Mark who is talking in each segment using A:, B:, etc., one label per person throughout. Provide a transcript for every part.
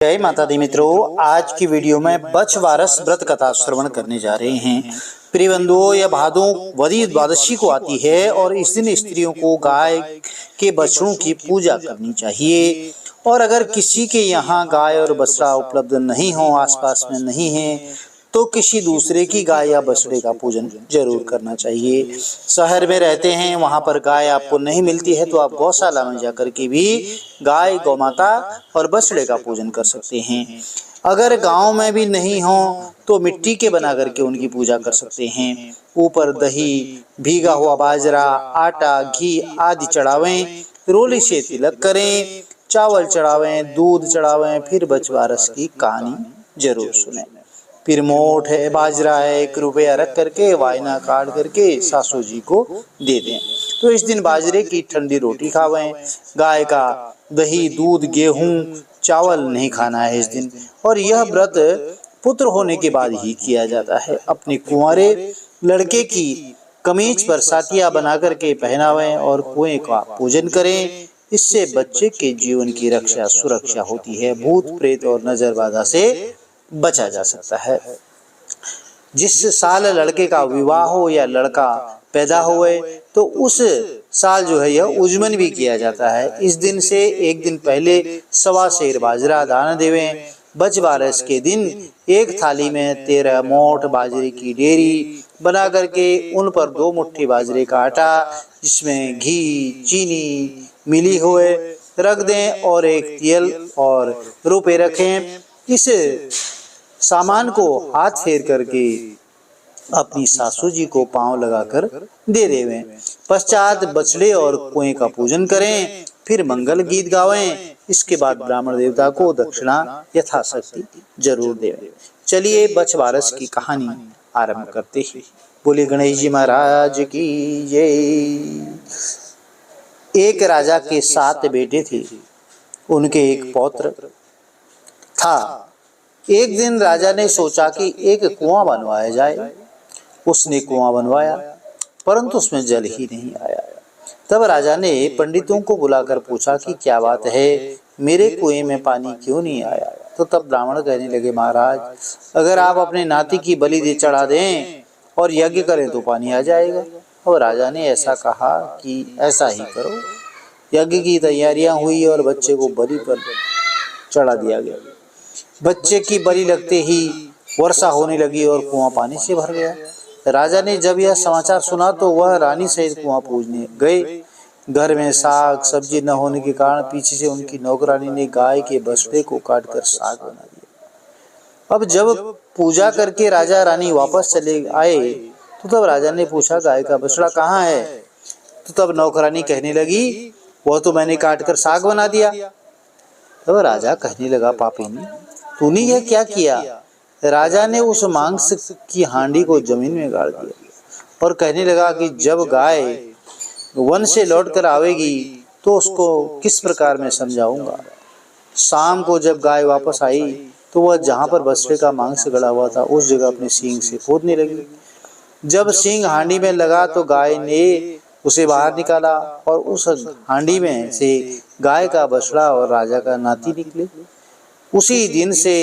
A: जय माता दी मित्रों, आज की वीडियो में बछवारस व्रत कथा श्रवण करने जा रहे हैं। प्रिय बंधुओं, यह भादों वदी द्वादशी को आती है और इस दिन स्त्रियों को गाय के बछड़ों की पूजा करनी चाहिए। और अगर किसी के यहाँ गाय और बछड़ा उपलब्ध नहीं हो, आसपास में नहीं है, तो किसी दूसरे की गाय या बछड़े का पूजन जरूर करना चाहिए। शहर में रहते हैं, वहां पर गाय आपको नहीं मिलती है, तो आप गौशाला में जाकर के भी गाय, गौ माता और बछड़े का पूजन कर सकते हैं। अगर गांव में भी नहीं हो तो मिट्टी के बना करके उनकी पूजा कर सकते हैं। ऊपर दही, भीगा हुआ बाजरा, आटा, घी आदि चढ़ावें, रोली से तिलक करें, चावल चढ़ावें, दूध चढ़ावें, फिर बछवारस की कहानी जरूर सुने। फिर मोठ है, बाजरा है, 1 रुपया रख करके वायना काट करके सासू जी को दे दें। तो इस दिन बाजरे की ठंडी रोटी खावें। गाय का दही, दूध, गेहूं, चावल नहीं खाना है इस दिन। और यह व्रत पुत्र होने के बाद ही किया जाता है। अपने कुंवारे लड़के की कमीज पर सातिया बना करके पहनावें और कुएं का पूजन करें। इससे बच्चे के जीवन की रक्षा सुरक्षा होती है। भूत प्रेत और नजर बाधा से बचा जा सकता है। जिस साल लड़के का विवाह हो या लड़का पैदा हुए तो उस साल जो है यह उजमन भी किया जाता है। इस दिन से एक दिन पहले 1.25 सेर बाजरा दान देवें। बछवारस के दिन एक थाली में 13 मोठ बाजरे की डेरी बना करके उन पर 2 मुट्ठी बाजरे का आटा जिसमें घी, चीनी मिली हुए रख दें और एक तेल और रुपए रखें। इस सामान को हाथ फेर करके अपनी सासू जी को पांव लगाकर दे देवें। पश्चात बछड़े और कुएं का पूजन करें। फिर मंगल गीत गावें। इसके बाद ब्राह्मण देवता को दक्षिणा यथाशक्ति जरूर देवें। चलिए बछवारस की कहानी आरंभ करते हैं। बोले गणेश जी महाराज की जय। एक राजा के 7 बेटे थे। उनके एक पौत्र था। एक दिन राजा ने सोचा कि एक कुआं बनवाया जाए। उसने कुआं बनवाया, परंतु उसमें जल ही नहीं आया। तब राजा ने पंडितों को बुलाकर पूछा कि क्या बात है, मेरे कुएं में पानी क्यों नहीं आया? तो तब ब्राह्मण कहने लगे, महाराज अगर आप अपने नाती की बलि दे चढ़ा दें और यज्ञ करें तो पानी आ जाएगा। और राजा ने ऐसा कहा कि ऐसा ही करो। यज्ञ की तैयारियां हुई और बच्चे को बलि पर चढ़ा दिया गया। बच्चे की बलि लगते ही वर्षा होने लगी और कुआं पानी से भर गया। राजा ने जब यह समाचार सुना तो वह रानी सहित कुआं पूजने गए। घर में साग सब्जी न होने के कारण पीछे से उनकी नौकरानी ने गाय के बछड़े को काटकर साग बना दिया। अब जब पूजा करके राजा रानी वापस चले आए तो तब राजा ने पूछा, गाय का बछड़ा कहाँ है? तो तब नौकरानी कहने लगी, वह तो मैंने काटकर साग बना दिया। तब राजा कहने लगा, पापिनी तूने यह क्या किया? राजा ने उस मांस की हांडी को जमीन में गाड़ दिया और कहने लगा कि जब गाय वन से लौटकर आवेगी तो उसको किस प्रकार मैं समझाऊंगा। शाम को जब गाय वापस आई तो वह जहां पर बछड़े का मांस गड़ा हुआ था उस जगह अपने सींग से खोदने लगी। जब सींग हांडी में लगा तो गाय ने उसे बाहर निकाला और उस हांडी में से गाय का बछड़ा और राजा का नाती निकले। उसी दिन से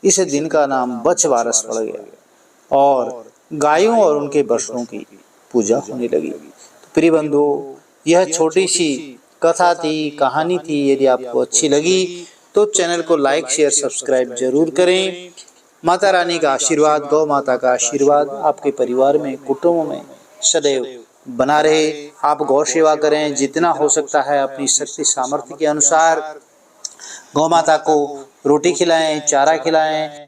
A: इस दिन का नाम बछवारस पड़ गया और गायों और उनके बछड़ों की पूजा होने लगी। तो प्रिय बंधु, यह छोटी सी कथा थी, कहानी थी। यदि आपको अच्छी लगी तो चैनल को लाइक, शेयर, सब्सक्राइब जरूर करें। माता रानी का आशीर्वाद, गौ माता का आशीर्वाद आपके परिवार में, कुटुंब में सदैव बना रहे। आप गौ सेवा करें, जितना हो सकता है अपनी शक्ति सामर्थ्य के अनुसार। गौ माता को रोटी खिलाएं, चारा खिलाएं,